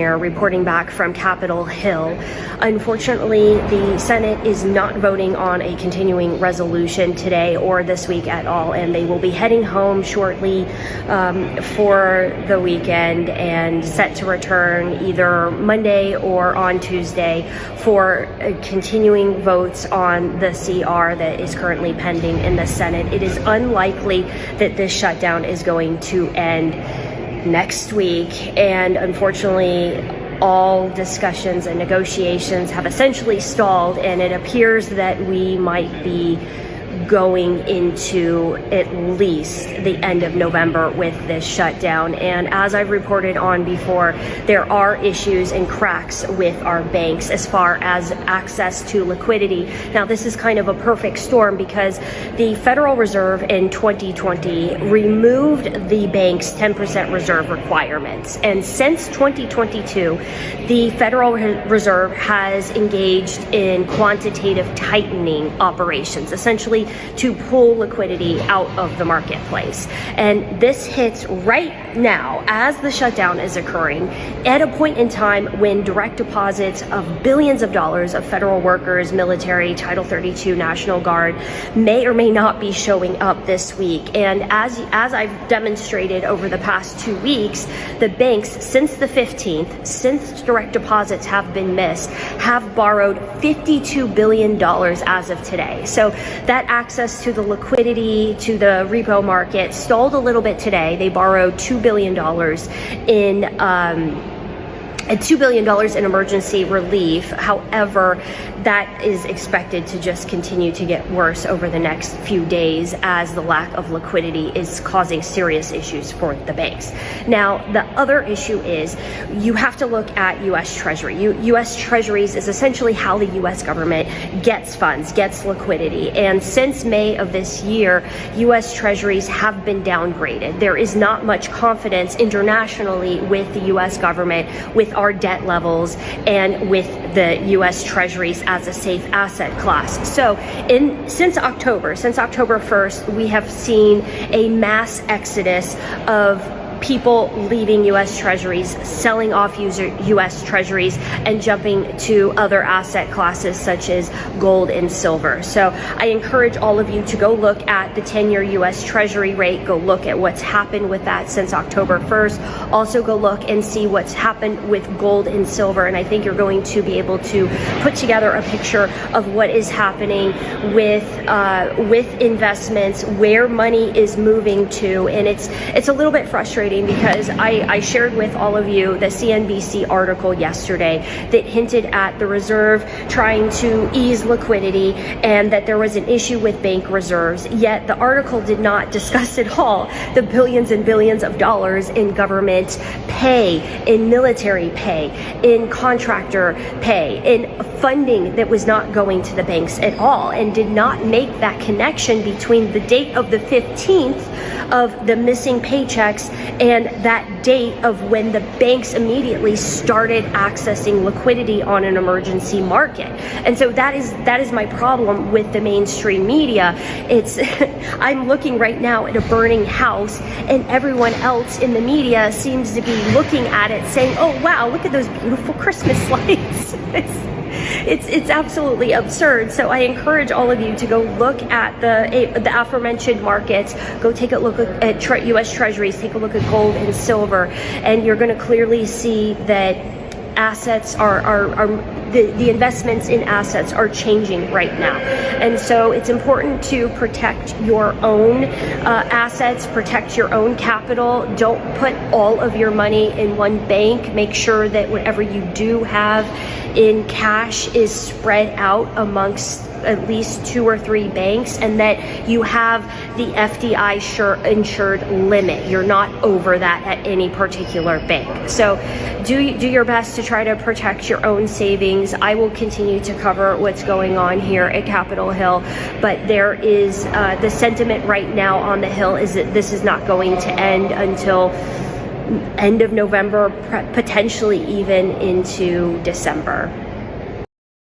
Reporting back from Capitol Hill. Unfortunately, the Senate is not voting on a continuing resolution today or this week at all, and they will be heading home shortly for the weekend and set to return either Monday or on Tuesday for continuing votes on the CR that is currently pending in the Senate. It is unlikely that this shutdown is going to end next week, and unfortunately all discussions and negotiations have essentially stalled, and it appears that we might be going into at least the end of November with this shutdown. And as I've reported on before, there are issues and cracks with our banks as far as access to liquidity. Now, this is kind of a perfect storm because the Federal Reserve in 2020 removed the bank's 10% reserve requirements. And since 2022, the Federal Reserve has engaged in quantitative tightening operations, essentially to pull liquidity out of the marketplace. And this hits right now as the shutdown is occurring at a point in time when direct deposits of billions of dollars of federal workers, military, Title 32, National Guard may or may not be showing up this week. And as I've demonstrated over the past 2 weeks, the banks since the 15th, since direct deposits have been missed, have borrowed $52 billion as of today. So that access to the liquidity, to the repo market stalled a little bit today. They borrowed $2 billion $2 billion in emergency relief. However, that is expected to just continue to get worse over the next few days as the lack of liquidity is causing serious issues for the banks. Now, the other issue is you have to look at U.S. Treasury. U.S. Treasuries is essentially how the U.S. government gets funds, gets liquidity. And since May of this year, U.S. Treasuries have been downgraded. There is not much confidence internationally with the U.S. government, with our debt levels, and with the U.S. Treasuries as a safe asset class. So since October 1st, we have seen a mass exodus of people leaving U.S. Treasuries, selling off U.S. Treasuries, and jumping to other asset classes such as gold and silver. So I encourage all of you to go look at the 10-year U.S. Treasury rate, go look at what's happened with that since October 1st. Also go look and see what's happened with gold and silver, and I think you're going to be able to put together a picture of what is happening with investments, where money is moving to. And it's a little bit frustrating because I shared with all of you the CNBC article yesterday that hinted at the Reserve trying to ease liquidity and that there was an issue with bank reserves, yet the article did not discuss at all the billions and billions of dollars in government pay, in military pay, in contractor pay, in funding that was not going to the banks at all, and did not make that connection between the date of the 15th of the missing paychecks and that date of when the banks immediately started accessing liquidity on an emergency market. And so that is my problem with the mainstream media. I'm looking right now at a burning house, and everyone else in the media seems to be looking at it saying, oh wow, look at those beautiful Christmas lights. It's absolutely absurd. So I encourage all of you to go look at the aforementioned markets, go take a look at U.S. Treasuries, take a look at gold and silver, and you're going to clearly see that assets the investments in assets are changing right now. And so it's important to protect your own assets, protect your own capital. Don't put all of your money in one bank. Make sure that whatever you do have in cash is spread out amongst at least 2 or 3 banks, and that you have the FDI insured limit. You're not over that at any particular bank. So do your best to try to protect your own savings. I will continue to cover what's going on here at Capitol Hill, but there is the sentiment right now on the Hill is that this is not going to end until end of November, potentially even into December.